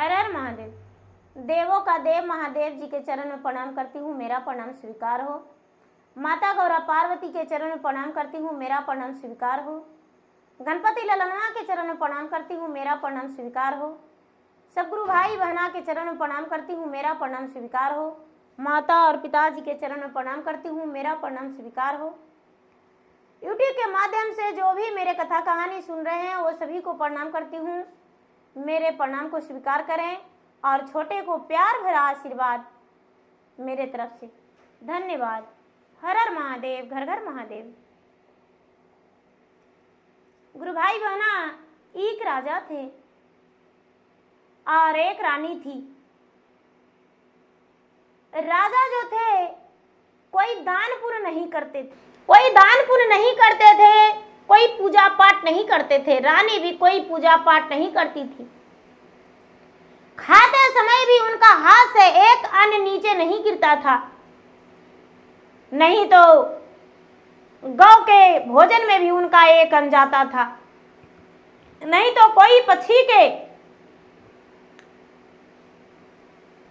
हर हर महादेव। देवों का देव महादेव जी के चरण में प्रणाम करती हूँ, मेरा प्रणाम स्वीकार हो। माता गौरा पार्वती के चरण में प्रणाम करती हूँ, मेरा प्रणाम स्वीकार हो। गणपति ललनवा के चरण में प्रणाम करती हूँ, मेरा प्रणाम स्वीकार हो। सब गुरु भाई बहना के चरण में प्रणाम करती हूँ, मेरा प्रणाम स्वीकार हो। माता और पिताजी के चरण में प्रणाम करती हूँ, मेरा प्रणाम स्वीकार हो। यूट्यूब के माध्यम से जो भी मेरे कथा कहानी सुन रहे हैं वो सभी को प्रणाम करती हूँ, मेरे प्रणाम को स्वीकार करें और छोटे को प्यार भरा आशीर्वाद मेरे तरफ से। धन्यवाद। हर हर महादेव, घर घर महादेव। गुरु भाई बहना, एक राजा थे और एक रानी थी। राजा जो थे कोई दान पुण्य नहीं करते थे, कोई पूजा पाठ नहीं करते थे। रानी भी कोई पूजा पाठ नहीं करती थी। खाते समय भी उनका हाथ से एक अन्न नीचे नहीं गिरता था, नहीं तो गौ के भोजन में भी उनका एक अन्न जाता था, नहीं तो कोई पक्षी के।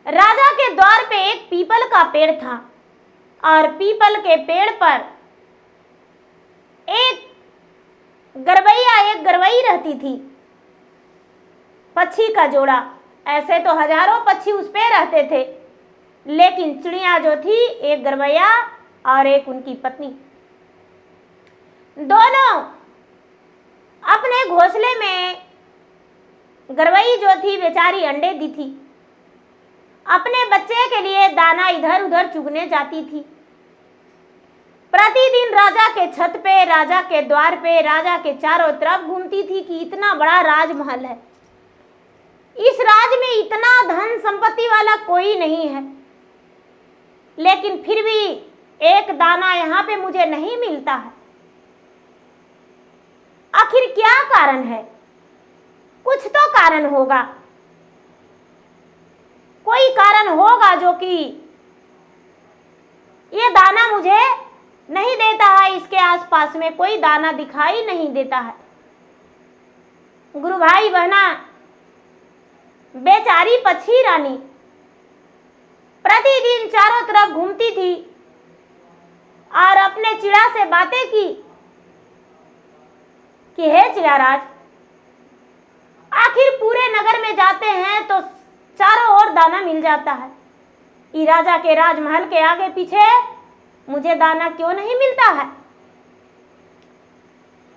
राजा के द्वार पे एक पीपल का पेड़ था और पीपल के पेड़ पर एक गरवैया रहती थी, पक्षी का जोड़ा। ऐसे तो हजारों पक्षी उस पे रहते थे, लेकिन चिड़िया जो थी एक गरवैया और एक उनकी पत्नी, दोनों अपने घोंसले में। गरवई जो थी बेचारी अंडे दी थी, अपने बच्चे के लिए दाना इधर उधर चुगने जाती थी। प्रतिदिन राजा के छत पे, राजा के द्वार पे, राजा के चारों तरफ घूमती थी कि इतना बड़ा राजमहल है, इस राज में इतना धन संपत्ति वाला कोई नहीं है, लेकिन फिर भी एक दाना यहाँ पे मुझे नहीं मिलता है। आखिर क्या कारण है? कुछ तो कारण होगा, कोई कारण होगा जो कि ये दाना मुझे नहीं देता है। इसके आसपास में कोई दाना दिखाई नहीं देता है। गुरु भाई बहना, बेचारी पक्षी रानी प्रतिदिन चारों तरफ घूमती थी और अपने चिड़ा से बातें की कि हे चिड़ाराज, आखिर पूरे नगर में जाते हैं तो चारों ओर दाना मिल जाता है, ये राजा के राजमहल के आगे पीछे मुझे दाना क्यों नहीं मिलता है?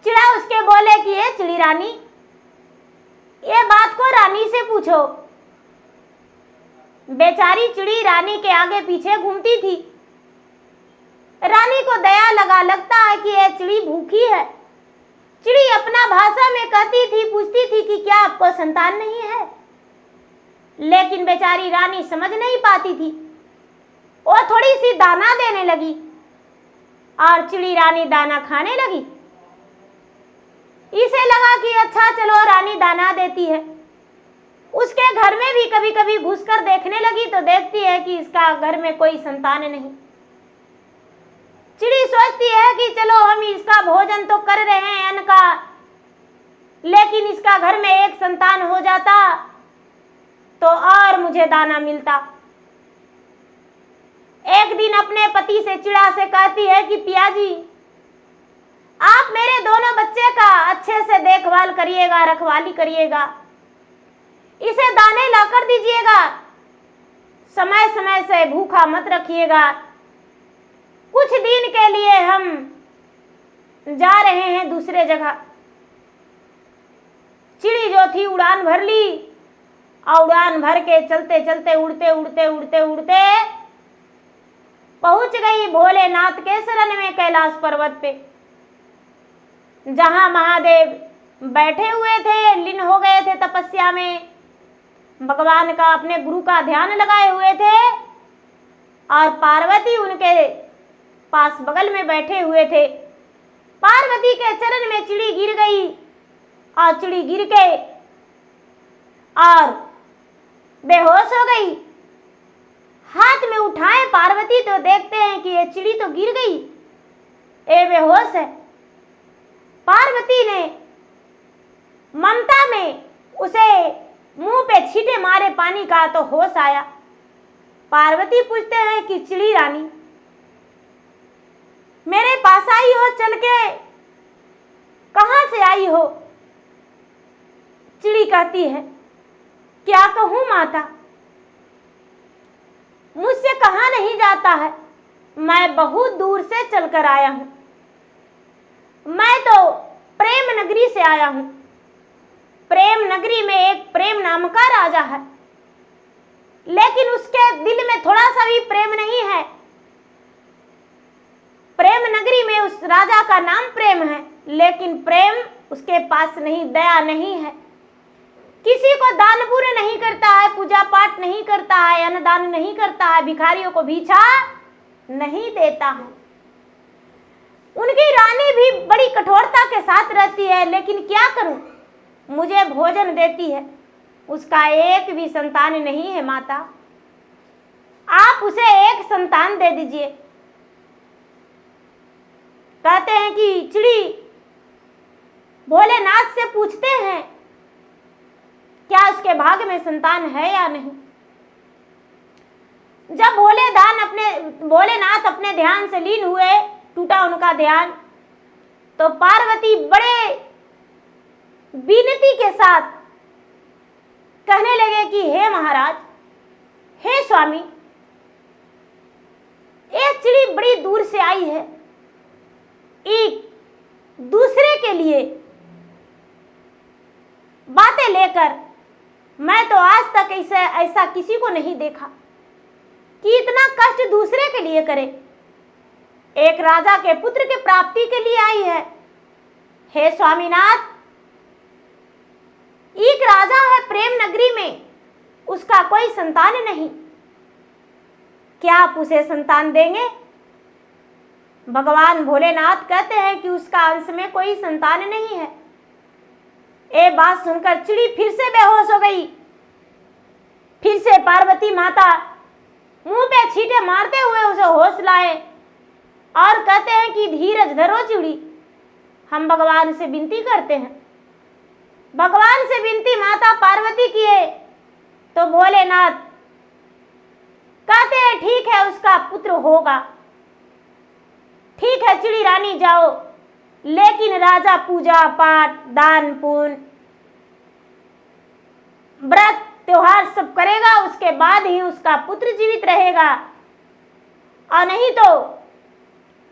चिड़ा उसके बोले कि हे चिड़ी रानी, ये बात को रानी से पूछो। बेचारी चिड़ी रानी के आगे पीछे घूमती थी। रानी को दया लगता है कि ये चिड़ी भूखी है। चिड़ी अपना भाषा में कहती थी, पूछती थी कि क्या आपको संतान नहीं है? लेकिन बेचारी रानी समझ नहीं पाती थी। वो थोड़ी सी दाना देने लगी और चिड़ी रानी दाना खाने लगी। इसे लगा कि अच्छा चलो रानी दाना देती है। उसके घर में भी कभी कभी घुसकर देखने लगी तो देखती है कि इसका घर में कोई संतान नहीं। चिड़ी सोचती है कि चलो हम इसका भोजन तो कर रहे हैं अन्न का, लेकिन इसका घर में एक संतान हो जाता तो और मुझे दाना मिलता। एक दिन अपने पति से चिड़ा से कहती है कि पिया जी, आप मेरे दोनों बच्चे का अच्छे से देखभाल करिएगा, रखवाली करिएगा, इसे दाने लाकर दीजिएगा, समय समय से भूखा मत रखिएगा। कुछ दिन के लिए हम जा रहे हैं दूसरे जगह। चिड़ी जो थी उड़ान भर ली और उड़ान भर के चलते चलते उड़ते पहुंच गई भोलेनाथ के शरण में, कैलाश पर्वत पे, जहां महादेव बैठे हुए थे, लीन हो गए थे तपस्या में, भगवान का अपने गुरु का ध्यान लगाए हुए थे और पार्वती उनके पास बगल में बैठे हुए थे। पार्वती के चरण में चिड़ी गिर गई और चिड़ी गिर के और बेहोश हो गई। हाथ में उठाए पार्वती तो देखते हैं कि ये चिड़ी तो गिर गई, ये बेहोश है। पार्वती ने ममता में उसे मुंह पे छींटे मारे पानी का तो होश आया। पार्वती पूछते हैं कि चिड़ी रानी मेरे पास आई हो चल के, कहां से आई हो? चिड़ी कहती है क्या कहूं माता, मुझसे कहा नहीं जाता है, मैं बहुत दूर से चलकर आया हूं। मैं तो प्रेम नगरी से आया हूं। प्रेम नगरी में एक प्रेम नाम का राजा है, लेकिन उसके दिल में थोड़ा सा भी प्रेम नहीं है। प्रेम नगरी में उस राजा का नाम प्रेम है, लेकिन प्रेम उसके पास नहीं, दया नहीं है। किसी को दान पुण्य नहीं करता है, पूजा पाठ नहीं करता है, अन्नदान नहीं करता है, भिखारियों को भिक्षा नहीं देता है। उनकी रानी भी बड़ी कठोरता के साथ रहती है, लेकिन क्या करूं, मुझे भोजन देती है, उसका एक भी संतान नहीं है। माता आप उसे एक संतान दे दीजिए। कहते हैं कि चिड़ी भोलेनाथ से पूछते हैं क्या उसके भाग्य में संतान है या नहीं। जब भोलेनाथ अपने ध्यान से लीन हुए, टूटा उनका ध्यान, तो पार्वती बड़े विनती के साथ कहने लगे कि हे महाराज, हे स्वामी, एक चिड़ी बड़ी दूर से आई है, एक दूसरे के लिए बातें लेकर। मैं तो आज तक ऐसा किसी को नहीं देखा कि इतना कष्ट दूसरे के लिए करे। एक राजा के पुत्र के प्राप्ति के लिए आई है। हे स्वामीनाथ, एक राजा है प्रेम नगरी में, उसका कोई संतान नहीं, क्या आप उसे संतान देंगे? भगवान भोलेनाथ कहते हैं कि उसका अंश में कोई संतान नहीं है। ये बात सुनकर चिड़ी फिर से बेहोश हो गई। फिर से पार्वती माता मुंह पे छींटे मारते हुए उसे होश लाए और कहते हैं कि धीरज धरो चिड़ी, हम भगवान से विनती करते हैं। भगवान से विनती माता पार्वती किए तो भोलेनाथ कहते हैं ठीक है, उसका पुत्र होगा। ठीक है चिड़ी रानी जाओ, लेकिन राजा पूजा पाठ दान पुण्य व्रत त्योहार सब करेगा, उसके बाद ही उसका पुत्र जीवित रहेगा, और नहीं तो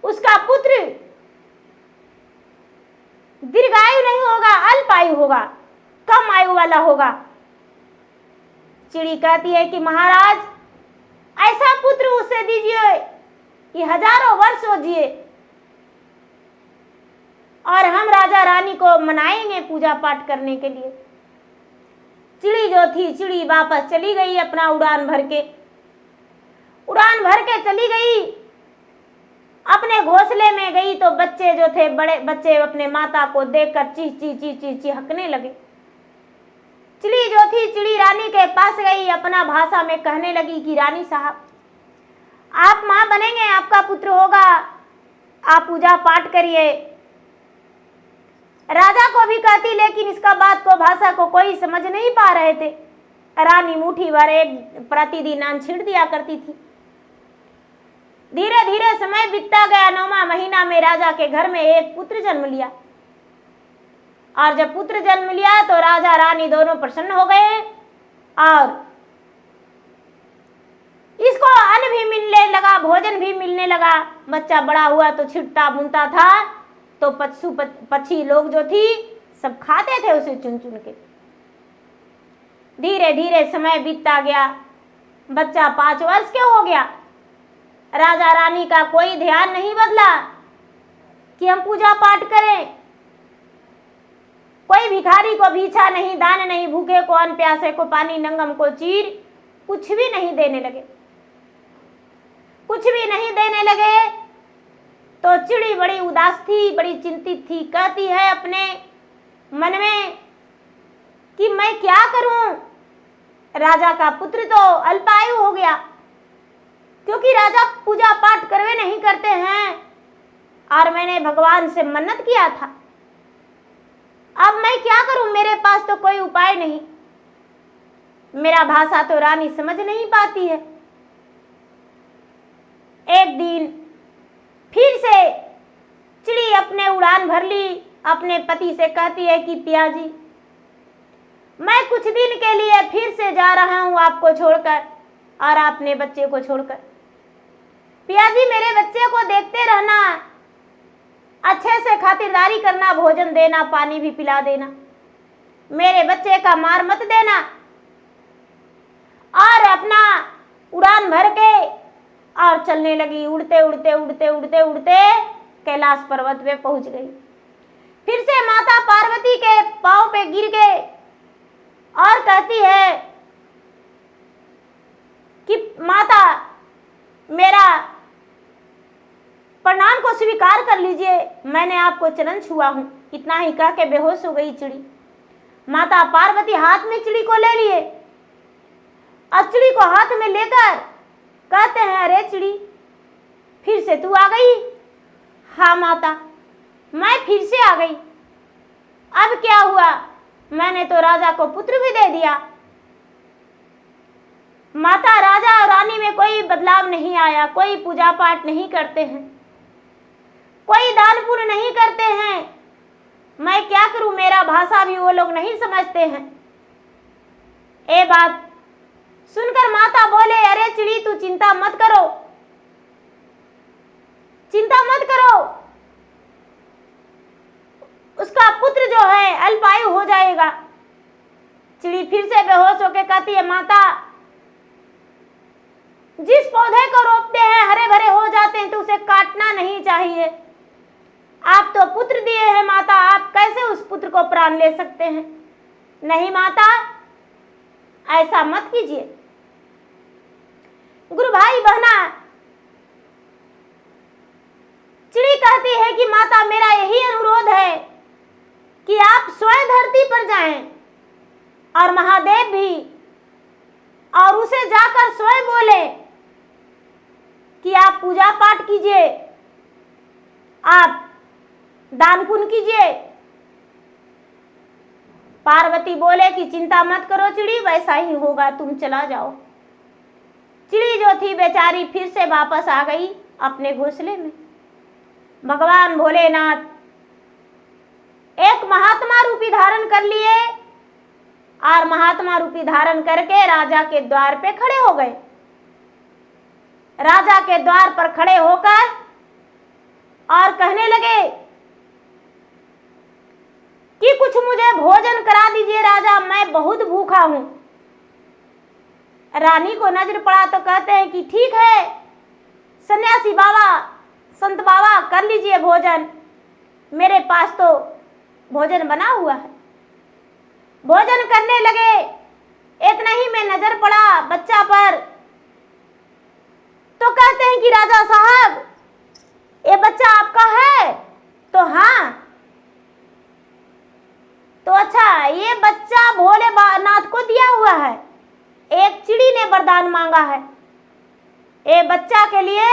उसका पुत्र दीर्घायु नहीं होगा, अल्पायु होगा, कम आयु वाला होगा। चिड़ी कहती है कि महाराज ऐसा पुत्र उसे दीजिए कि हजारों वर्ष हो जिए, और हम राजा रानी को मनाएंगे पूजा पाठ करने के लिए। चिड़ी जो थी, चिड़ी वापस चली गई अपना उड़ान भर के चली गई। अपने घोंसले में गई तो बच्चे जो थे, बड़े बच्चे अपने माता को देखकर ची ची ची ची चिहकने लगे। चिड़ी जो थी चिड़ी रानी के पास गई, अपना भाषा में कहने लगी कि रानी साहब, आप माँ बनेंगे, आपका पुत्र होगा, आप पूजा पाठ करिए। राजा को भी कहती, लेकिन इसका बात को भाषा को कोई समझ नहीं पा रहे थे। रानी मुट्ठी भर एक प्रतिदिन अन्न छींट दिया करती थी। धीरे धीरे समय बीतता गया। 9वां महीना में राजा के घर में एक पुत्र जन्म लिया, और जब पुत्र जन्म लिया तो राजा रानी दोनों प्रसन्न हो गए, और इसको अन्न भी मिलने लगा, भोजन भी मिलने लगा। बच्चा बड़ा हुआ तो छिटता बुनता था, तो पक्षी लोग जो थी सब खाते थे उसे चुन चुन के। धीरे धीरे समय बीतता गया, बच्चा 5 वर्ष के हो गया। राजा रानी का कोई ध्यान नहीं बदला कि हम पूजा पाठ करें। कोई भिखारी को भिक्षा नहीं, दान नहीं, भूखे को अन्न, प्यासे को पानी, नंगम को चीर, कुछ भी नहीं देने लगे। कुछ भी नहीं देने लगे तो चिड़ी बड़ी उदास थी, बड़ी चिंतित थी। कहती है अपने मन में कि मैं क्या करूं, राजा का पुत्र तो अल्पायु हो गया, क्योंकि राजा पूजा पाठ करवे नहीं करते हैं, और मैंने भगवान से मन्नत किया था। अब मैं क्या करूं, मेरे पास तो कोई उपाय नहीं। मेरा भाषा तो रानी समझ नहीं पाती है। एक दिन फिर से चिड़ी अपने उड़ान भर ली। अपने पति से कहती है कि पिया जी, मैं कुछ दिन के लिए फिर से जा रहा हूं आपको छोड़कर और अपने बच्चे को छोड़कर। पिया जी, मेरे बच्चे को देखते रहना, अच्छे से खातिरदारी करना, भोजन देना, पानी भी पिला देना, मेरे बच्चे का मार मत देना। और अपना उड़ान भर के और चलने लगी। उड़ते उड़ते उड़ते उड़ते उड़ते कैलाश पर्वत पे पहुंच गई। फिर से माता पार्वती के पांव पे गिर गए और कहती है कि माता, मेरा प्रणाम को स्वीकार कर लीजिए, मैंने आपको चरण छुआ हूं। इतना ही कह के बेहोश हो गई चिड़ी। माता पार्वती हाथ में चिड़ी को ले लिए और चिड़ी को हाथ में लेकर कहते हैं, अरे चिड़ी, फिर से तू आ गई? हाँ माता, मैं फिर से आ गई। अब क्या हुआ? मैंने तो राजा को पुत्र भी दे दिया। माता, राजा और रानी में कोई बदलाव नहीं आया, कोई पूजा पाठ नहीं करते हैं, कोई दान पुण्य नहीं करते हैं। मैं क्या करूं, मेरा भाषा भी वो लोग नहीं समझते हैं। ये बात सुनकर माता बोले, अरे चिड़ी, तू चिंता मत करो, चिंता मत करो, उसका पुत्र जो है अल्पायु हो जाएगा। चिड़ी फिर से बेहोश होकर कहती है, माता, जिस पौधे को रोपते हैं हरे भरे हो जाते हैं तो उसे काटना नहीं चाहिए। आप तो पुत्र दिए हैं माता, आप कैसे उस पुत्र को प्राण ले सकते हैं? नहीं माता, ऐसा मत कीजिए। गुरु भाई बहना, चिड़ी कहती है कि माता, मेरा यही अनुरोध है कि आप स्वयं धरती पर जाएं और महादेव भी, और उसे जाकर स्वयं बोले कि आप पूजा पाठ कीजिए, आप दान पुण्य कीजिए। पार्वती बोले कि चिंता मत करो चिड़ी, वैसा ही होगा, तुम चला जाओ। चिड़ी जो थी बेचारी फिर से वापस आ गई अपने घोंसले में। भगवान भोलेनाथ एक महात्मा रूपी धारण कर लिए और महात्मा रूपी धारण करके राजा के द्वार पे खड़े हो गए। राजा के द्वार पर खड़े होकर और कहने लगे कि कुछ मुझे भोजन करा दीजिए राजा, मैं बहुत भूखा हूं। रानी को नजर पड़ा तो कहते हैं कि ठीक है सन्यासी बाबा, संत बाबा, कर लीजिए भोजन, मेरे पास तो भोजन बना हुआ है। भोजन करने लगे। इतना ही में नजर पड़ा बच्चा पर तो कहते हैं कि राजा साहब, ये बच्चा आपका है? तो हाँ। तो अच्छा, ये बच्चा भोलेनाथ को दिया हुआ है, एक चिड़ी ने वरदान मांगा है। ये बच्चा के लिए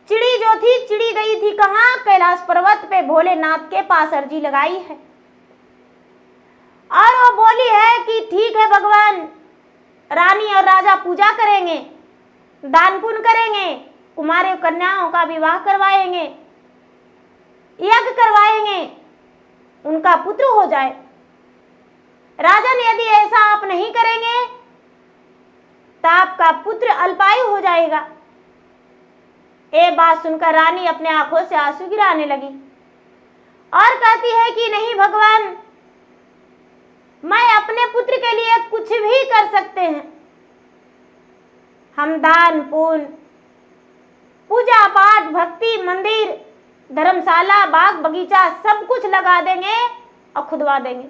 चिड़ी जो थी, चिड़ी गई थी कहाँ? कैलाश पर्वत पे भोलेनाथ के पास अर्जी लगाई है और वो बोली है कि ठीक है भगवान, रानी और राजा पूजा करेंगे, दान पुण्य करेंगे, कुमारी कन्याओं का विवाह करवाएंगे, यज्ञ करवाएंगे, उनका पुत्र हो जाए। राजन, यदि ऐसा आप नहीं करेंगे तो आपका पुत्र अल्पायु हो जाएगा। ये बात सुनकर रानी अपने आंखों से आंसू गिराने लगी और कहती है कि नहीं भगवान, मैं अपने पुत्र के लिए कुछ भी कर सकते हैं। हम दान पुण्य, पूजा पाठ, भक्ति, मंदिर, धर्मशाला, बाग बगीचा सब कुछ लगा देंगे और खुदवा देंगे।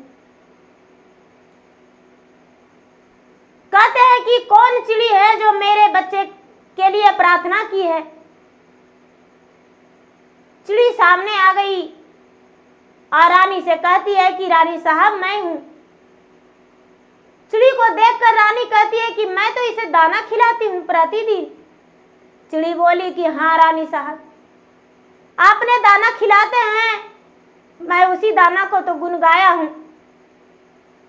कहते हैं कि कौन चिड़ी है जो मेरे बच्चे के लिए प्रार्थना की है? चिड़ी सामने आ गई और रानी से कहती है कि रानी साहब, मैं हूं। चिड़ी को देखकर रानी कहती है कि मैं तो इसे दाना खिलाती हूं प्रतिदिन। चिड़ी बोली कि हाँ रानी साहब, आपने दाना खिलाते हैं, मैं उसी दाना को तो गुनगाया हूं।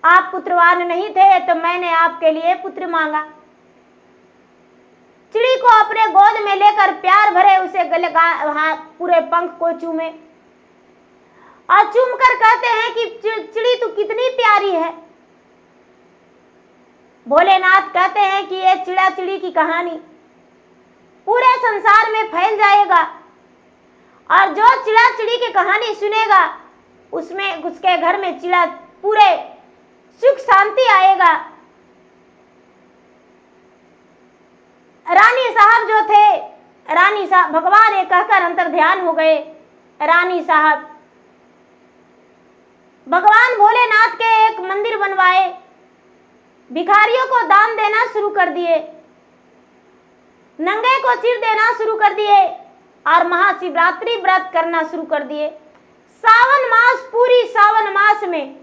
आप पुत्रवान नहीं थे तो मैंने आपके लिए पुत्र मांगा। चिड़ी को अपने गोद में लेकर प्यार भरे उसे गले पूरे पंख को चूमे और चूम कर कहते हैं कि चिड़ी तू कितनी प्यारी है। भोलेनाथ कहते हैं कि ये चिड़ा चिड़ी की कहानी पूरे संसार में फैल जाएगा और जो चिड़ा चिड़ी की कहानी सुनेगा उसमें उसके घर में चिड़ा पूरे सुख शांति आएगा। रानी साहब जो थे, रानी साहब भगवान ये कहकर अंतर ध्यान हो गए। रानी साहब भगवान भोलेनाथ के एक मंदिर बनवाए, भिखारियों को दान देना शुरू कर दिए, नंगे को चिर देना शुरू कर दिए और महाशिवरात्रि व्रत करना शुरू कर दिए। सावन मास, पूरी सावन मास में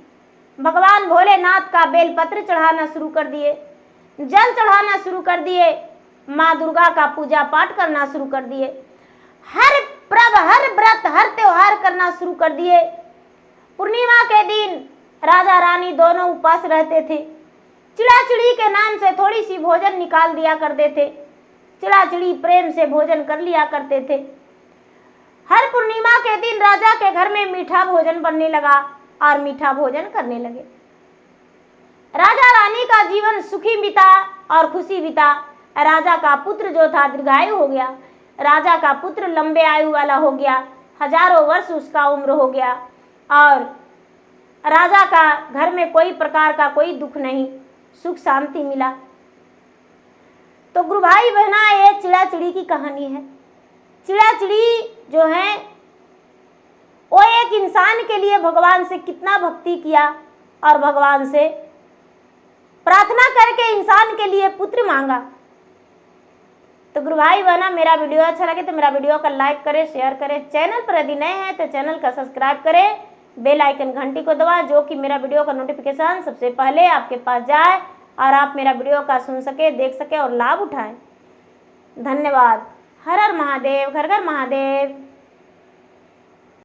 भगवान भोलेनाथ का बेलपत्र चढ़ाना शुरू कर दिए, जल चढ़ाना शुरू कर दिए, माँ दुर्गा का पूजा पाठ करना शुरू कर दिए, हर पर्व, हर व्रत, हर त्योहार करना शुरू कर दिए। पूर्णिमा के दिन राजा रानी दोनों उपवास रहते थे। चिड़ा चिड़ी के नाम से थोड़ी सी भोजन निकाल दिया करते थे। चिड़ा चिड़ी प्रेम से भोजन कर लिया करते थे। हर पूर्णिमा के दिन राजा के घर में मीठा भोजन बनने लगा और मीठा भोजन करने लगे। राजा रानी का जीवन सुखी बीता और खुशी बीता। राजा का पुत्र जो था दीर्घायु हो गया। राजा का पुत्र लंबे आयु वाला हो गया, हजारों वर्ष उसका उम्र हो गया और राजा का घर में कोई प्रकार का कोई दुख नहीं, सुख शांति मिला। तो गुरु भाई बहना, ये चिड़ा चिड़ी की कहानी है। चिड़ा चिड़ी जो है वो एक इंसान के लिए भगवान से कितना भक्ति किया और भगवान से प्रार्थना करके इंसान के लिए पुत्र मांगा। तो गुरु भाई बहना, मेरा वीडियो अच्छा लगे तो मेरा वीडियो का लाइक करें, शेयर करें। चैनल पर यदि नए हैं तो चैनल का सब्सक्राइब करें, बेल आइकन घंटी को दबाएं, जो कि मेरा वीडियो का नोटिफिकेशन सबसे पहले आपके पास जाए और आप मेरा वीडियो का सुन सके, देख सके और लाभ उठाएं। धन्यवाद। हर हर महादेव, घर घर महादेव।